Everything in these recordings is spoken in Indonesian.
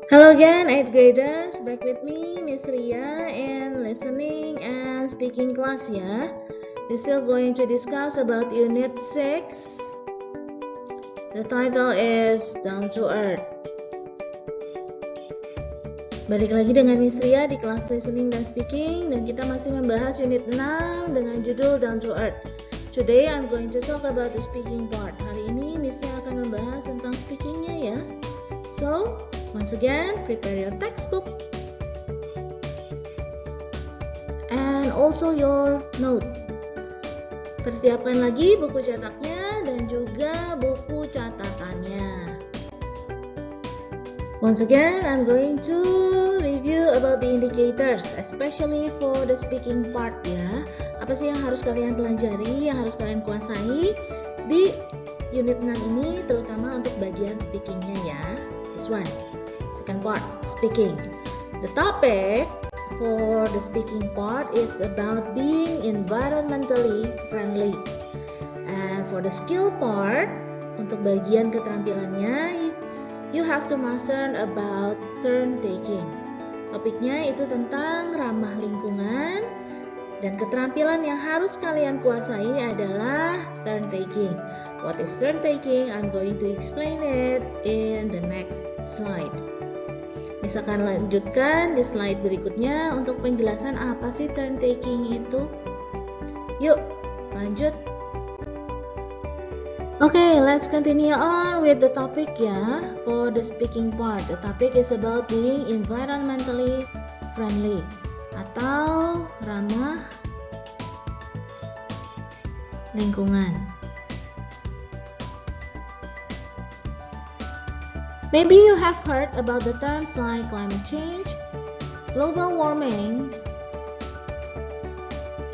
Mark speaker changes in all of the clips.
Speaker 1: Hello again, 8th graders. Back with me, Miss Ria, in listening and speaking class ya. We're still going to discuss about Unit 6. The title is Down to Earth. Balik lagi dengan Miss Ria di kelas listening dan speaking, dan kita masih membahas Unit 6 dengan judul Down to Earth. Today I'm going to talk about the speaking part. Hari ini Miss Ria akan membahas tentang speakingnya ya. So, once again, prepare your textbook and also your note. Persiapkan lagi buku cetaknya dan juga buku catatannya. Once again, I'm going to review about the indicators, especially for the speaking part ya. Apa sih yang harus kalian pelajari, yang harus kalian kuasai di unit 6 ini, terutama untuk bagian speakingnya ya. This one. Second part, speaking. The topic for the speaking part is about being environmentally friendly. And for the skill part, untuk bagian keterampilannya, you have to master about turn taking. Topiknya itu tentang ramah lingkungan, dan keterampilan yang harus kalian kuasai adalah turn taking. What is turn taking? I'm going to explain it in the next slide. Misalkan lanjutkan di slide berikutnya untuk penjelasan apa sih turn taking itu. Yuk, lanjut. Okay, let's continue on with the topic ya. For the speaking part, the topic is about being environmentally friendly atau ramah lingkungan. Maybe you have heard about the terms like climate change, global warming,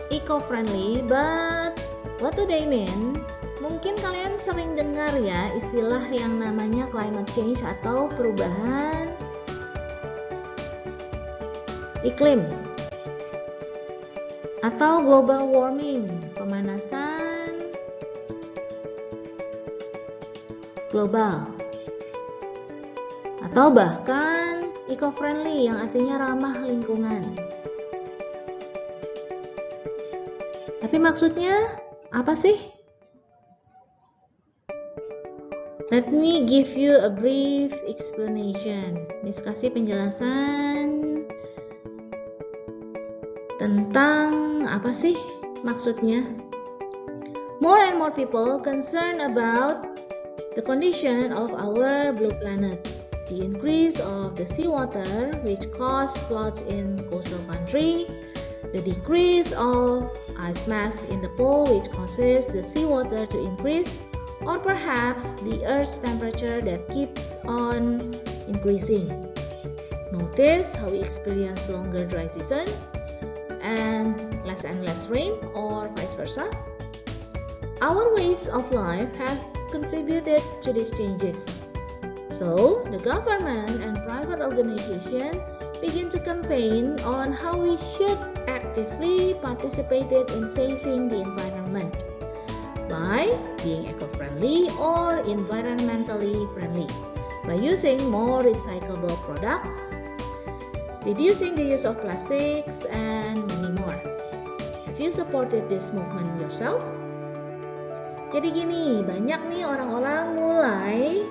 Speaker 1: eco-friendly, but what do they mean? Mungkin kalian sering dengar ya istilah yang namanya climate change atau perubahan iklim, atau global warming, pemanasan global, atau bahkan eco-friendly yang artinya ramah lingkungan. Tapi maksudnya apa sih? Let me give you a brief explanation. Miss kasih penjelasan tentang apa sih maksudnya. More and more people concerned about the condition of our blue planet. The increase of the seawater, which cause floods in coastal country, the decrease of ice mass in the pole, which causes the seawater to increase, or perhaps the Earth's temperature that keeps on increasing. Notice how we experience longer dry season and less rain, or vice versa. Our ways of life have contributed to these changes. So, the government and private organizations begin to campaign on how we should actively participate in saving the environment by being eco-friendly or environmentally friendly, by using more recyclable products, reducing the use of plastics, and many more. Have you supported this movement yourself? Jadi gini, banyak nih orang-orang mulai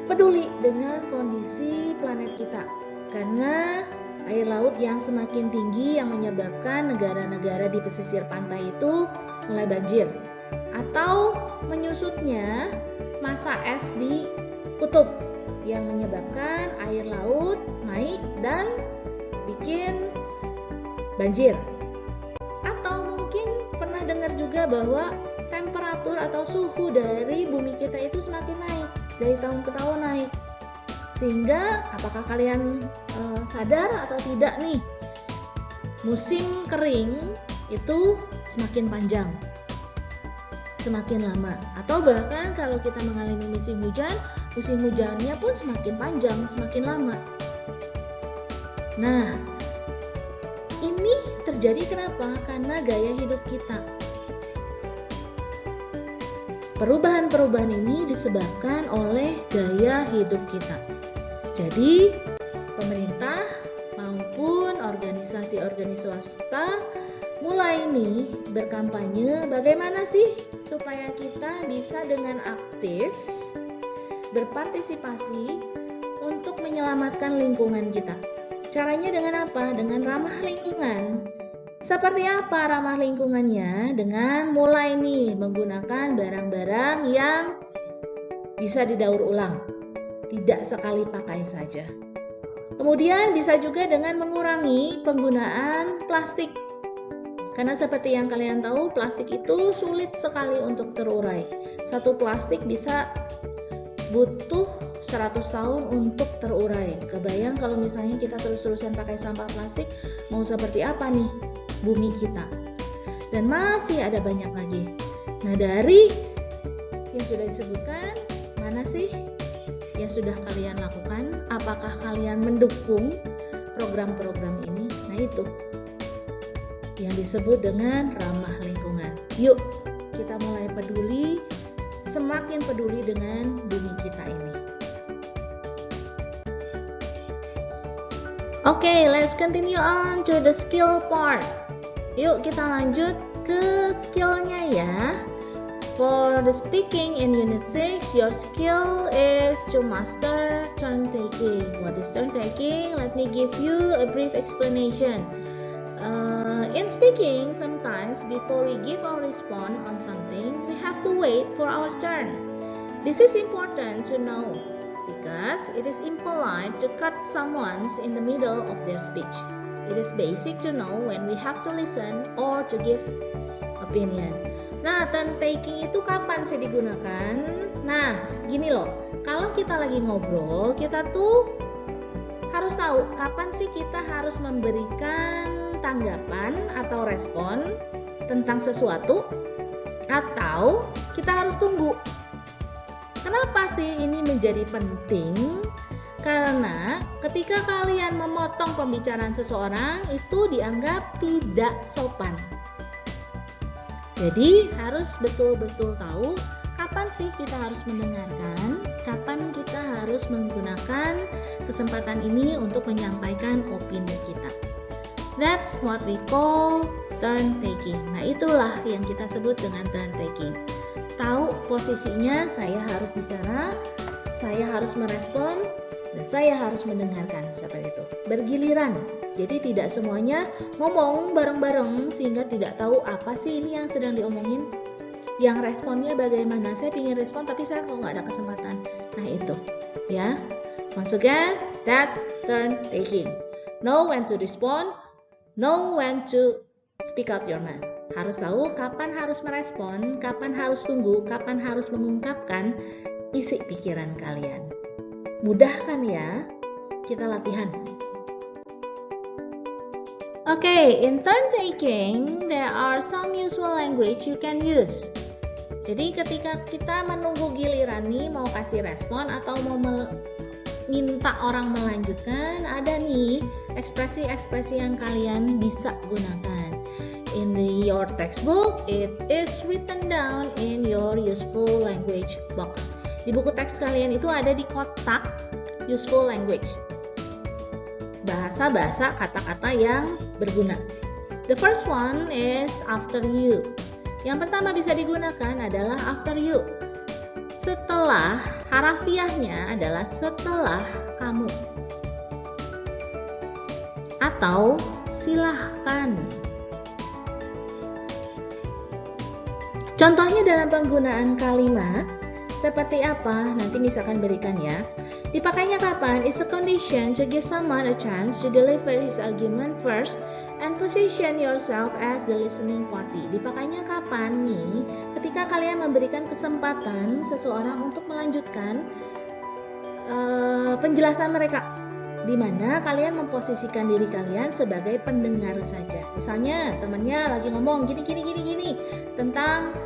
Speaker 1: peduli dengan kondisi planet kita karena air laut yang semakin tinggi yang menyebabkan negara-negara di pesisir pantai itu mulai banjir, atau menyusutnya masa es di kutub yang menyebabkan air laut naik dan bikin banjir. Atau mungkin pernah dengar juga bahwa temperatur atau suhu dari bumi kita itu semakin naik, dari tahun ke tahun naik. Sehingga apakah kalian sadar atau tidak nih, musim kering itu semakin panjang, semakin lama. Atau bahkan kalau kita mengalami musim hujannya pun semakin panjang, semakin lama. Nah, ini terjadi kenapa? Karena gaya hidup kita. Perubahan-perubahan ini disebabkan oleh gaya hidup kita. Jadi, pemerintah maupun organisasi-organisasi swasta mulai nih berkampanye bagaimana sih supaya kita bisa dengan aktif berpartisipasi untuk menyelamatkan lingkungan kita. Caranya dengan apa? Dengan ramah lingkungan. Seperti apa ramah lingkungannya? Dengan mulai nih menggunakan barang-barang yang bisa didaur ulang, tidak sekali pakai saja. Kemudian bisa juga dengan mengurangi penggunaan plastik. Karena seperti yang kalian tahu, plastik itu sulit sekali untuk terurai. Satu plastik bisa butuh 100 tahun untuk terurai. Kebayang kalau misalnya kita terus-terusan pakai sampah plastik, mau seperti apa nih bumi kita? Dan masih ada banyak lagi. Nah, dari yang sudah disebutkan, mana sih yang sudah kalian lakukan? Apakah kalian mendukung program-program ini? Nah, itu yang disebut dengan ramah lingkungan. Yuk, kita mulai peduli, semakin peduli dengan bumi kita ini. Oke, let's continue on to the skill part. Yuk, kita lanjut ke skillnya ya. For the speaking in Unit 6, your skill is to master turn taking. What is turn taking? Let me give you a brief explanation. In speaking, sometimes before we give our response on something, we have to wait for our turn. This is important to know because it is impolite to cut someone in the middle of their speech. It is basic to know when we have to listen or to give opinion. Nah, turn taking itu kapan sih digunakan? Nah, gini loh, kalau kita lagi ngobrol, kita tuh harus tahu kapan sih kita harus memberikan tanggapan atau respon tentang sesuatu, atau kita harus tunggu. Kenapa sih ini menjadi penting? Karena ketika kalian memotong pembicaraan seseorang, itu dianggap tidak sopan. Jadi harus betul-betul tahu kapan sih kita harus mendengarkan, kapan kita harus menggunakan kesempatan ini untuk menyampaikan opini kita. That's what we call turn taking. Nah, itulah yang kita sebut dengan turn taking. Tahu posisinya, saya harus bicara, saya harus merespon, dan saya harus mendengarkan, seperti itu. Bergiliran. Jadi tidak semuanya ngomong bareng-bareng sehingga tidak tahu apa sih ini yang sedang diomongin. Yang responnya bagaimana? Saya ingin respon tapi saya kok nggak ada kesempatan. Nah, itu ya. Once again, that's turn taking. Know when to respond, know when to speak out your mind. Harus tahu kapan harus merespon, kapan harus tunggu, kapan harus mengungkapkan isi pikiran kalian. Mudah kan ya? Kita latihan. Okay, in turn taking, there are some useful language you can use. Jadi ketika kita menunggu giliran nih, mau kasih respon atau mau minta orang melanjutkan, ada nih ekspresi-ekspresi yang kalian bisa gunakan. In your textbook, it is written down in your useful language box. Di buku teks kalian itu ada di kotak useful language. Bahasa-bahasa kata-kata yang berguna. The first one is after you. Yang pertama bisa digunakan adalah after you. Setelah, harafiahnya adalah setelah kamu. Atau silahkan. Contohnya dalam penggunaan kalimat seperti apa? Nanti misalkan berikan ya. Dipakainya kapan? Is a condition to give someone a chance to deliver his argument first and position yourself as the listening party. Dipakainya kapan nih? Ketika kalian memberikan kesempatan seseorang untuk melanjutkan penjelasan mereka, di mana kalian memposisikan diri kalian sebagai pendengar saja. Misalnya temannya lagi ngomong gini tentang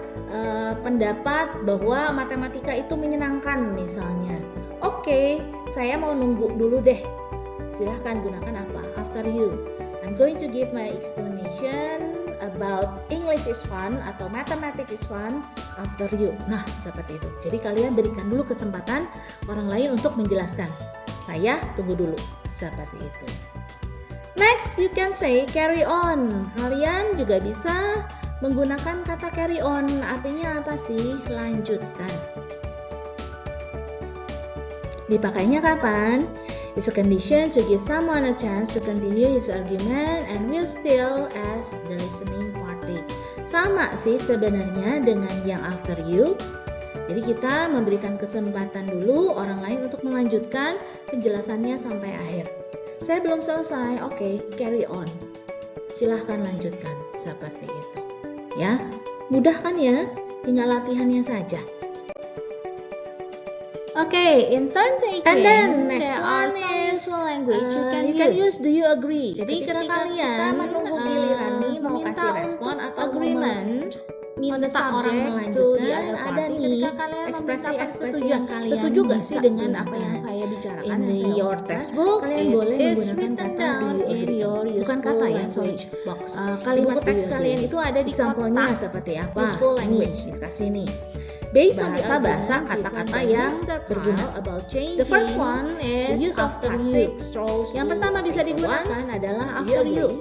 Speaker 1: pendapat bahwa matematika itu menyenangkan misalnya. Oke, saya mau nunggu dulu deh. Silahkan gunakan apa? After you. I'm going to give my explanation about English is fun atau mathematics is fun after you. Nah, seperti itu. Jadi kalian berikan dulu kesempatan orang lain untuk menjelaskan. Saya tunggu dulu. Seperti itu. Next, you can say carry on. Kalian juga bisa menggunakan kata carry on. Artinya apa sih? Lanjutkan. Dipakainya kapan? It's a condition to give someone a chance to continue his argument and will still as the listening party. Sama sih sebenarnya dengan yang after you. Jadi kita memberikan kesempatan dulu orang lain untuk melanjutkan penjelasannya sampai akhir. Saya belum selesai, oke, carry on. Silahkan lanjutkan, seperti itu. Ya, mudah kan ya? Tinggal latihannya saja. Okay, in turn taking. And then next one is language you can use. Do you agree? Jadi ketika kalian menunggu giliran nih mau kasih respon atau agreement, minta orang melanjutkan, ada nih ekspresi-ekspresi yang kalian setuju gak sih dengan apa yang saya bicarakan? In your textbook, kalian boleh menggunakan kata do you agree. Bukan kata ya, sorry. Kalimat teks kalian itu ada di sampelnya seperti apa? Useful language. Discuss nih. Based on bahasa kata-kata yang berguna. The first one is the use of plastic straws. Yang pertama bisa digunakan adalah after you.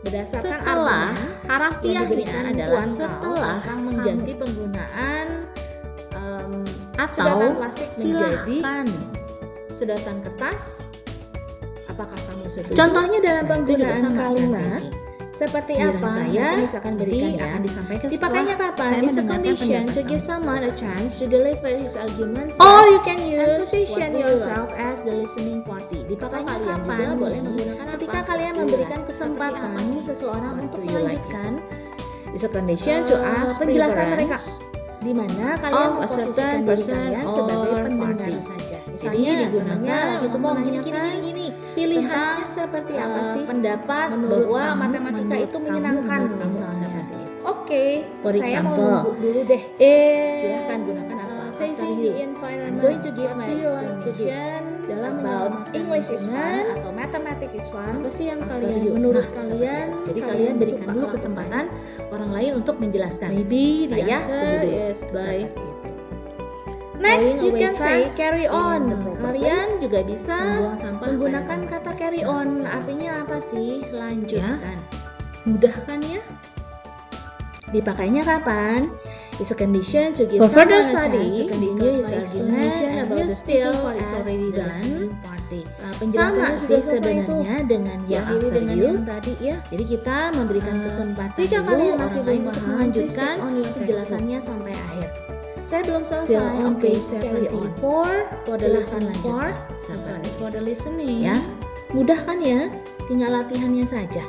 Speaker 1: Berdasarkan setelah, harafiahnya adalah setelah mengganti penggunaan sedotan plastik menjadi sedotan kertas. Apakah kamu setuju? Contohnya dalam penggunaan kalimat seperti apa? Saya misalkan berikan ya, akan disampaikan. Dipakainya kapan? It's a condition to give someone a chance to deliver his argument first, or you can use position yourself as the listening party. Dipakainya kapan? Boleh menggunakan ketika kalian memberikan kesempatan seseorang untuk melanjutkan. It's a condition to ask penjelasan mereka, di mana kalian memposisikan diri kalian sebagai pendengar saja. Misalnya digunakan untuk gini. Pilihannya seperti apa sih? Pendapat bahwa matematika itu menyenangkan misalnya. Oke, saya mau nunggu dulu deh. Silahkan gunakan apa? Saving the environment. I'm going to give my explanation dalam about English is fun atau Mathematics is fun. Apa sih yang kalian menurut kalian? Jadi kalian berikan dulu kesempatan orang lain untuk menjelaskan. Maybe the answer is by. Next, you can say carry on. Kalian juga bisa menggunakan kata carry on. Artinya apa sih? Lanjutkan. Mudah kan ya? Dipakainya kapan? It's a condition to give someone a chance to continue his argument and will still as already done. Sama sih sebenarnya dengan yang after you tadi ya. Jadi kita memberikan kesempatan jika kalian masih belum paham melanjutkan penjelasannya sampai akhir. Saya belum selesai. On page 74 for the listening part, for the listening. Ya, mudah kan ya? Tinggal latihannya saja.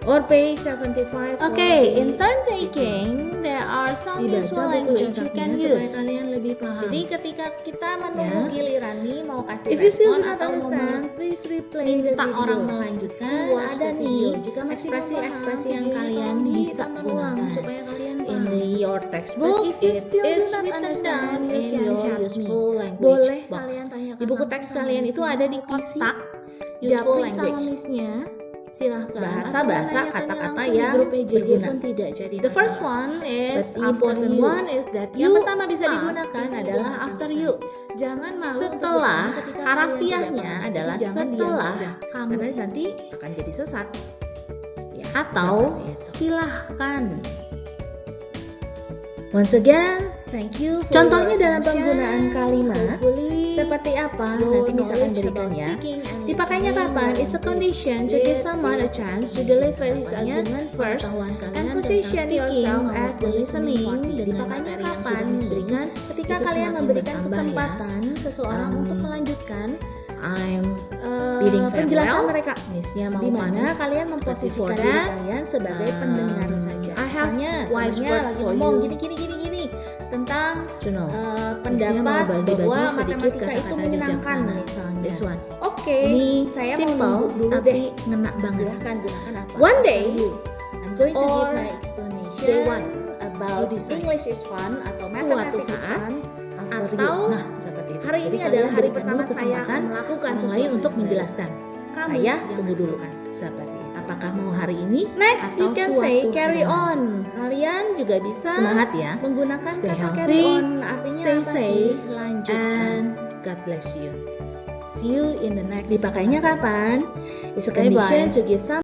Speaker 1: Or page 75. Okay, in turn taking, there are some useful language you can use. Kalian lebih paham. Jadi ketika kita menunggu giliran nih mau kasih respon atau understand, please replay minta orang melanjutkan. Ada nih ekspresi-ekspresi yang kalian bisa gunakan supaya kalian in your textbook. It is written down in your useful language. Boleh kalian tanyakan di buku teks kalian itu ada di kotak useful language. Silahkan bahasa-bahasa kata-kata yang berguna. The first one is important one is that you. Yang pertama bisa digunakan adalah after you. Jangan malu setelah, harafiahnya adalah setelah kamu, karena nanti akan jadi sesat. Ya, atau silahkan. Once again, thank you. Contohnya dalam penggunaan kalimat seperti apa? Nanti misalkan berikan ya. Dipakainya kapan? It's a condition to give someone a chance to deliver his argument first and position yourself as the listening. Dipakainya kapan? Berikan ketika kalian memberikan kesempatan seseorang untuk melanjutkan penjelasan mereka. Misalnya mau mana kalian memposisikan diri kalian sebagai pendengar saja. Misalnya lagi ngomong gini tentang pendapat bahwa matematika itu menyenangkan misalnya. Oke, saya mau nunggu dulu deh. Ngena banget. Silahkan gunakan apa? One day, I'm going to give my explanation day one about English is fun atau Mathematics is fun. Atau seperti itu. Hari ini adalah hari pertama saya akan melakukan sesuatu untuk menjelaskan. Saya tunggu dulu kan. Seperti itu. Apakah mau hari ini? Next, you can say carry on. Kalian juga bisa semangat ya menggunakan kata carry on. Artinya stay safe, lanjutkan. And God bless you. See you in the next Dipakainya
Speaker 2: episode.
Speaker 1: kapan? It's a
Speaker 2: Okay,
Speaker 1: condition
Speaker 2: bye.
Speaker 1: to give some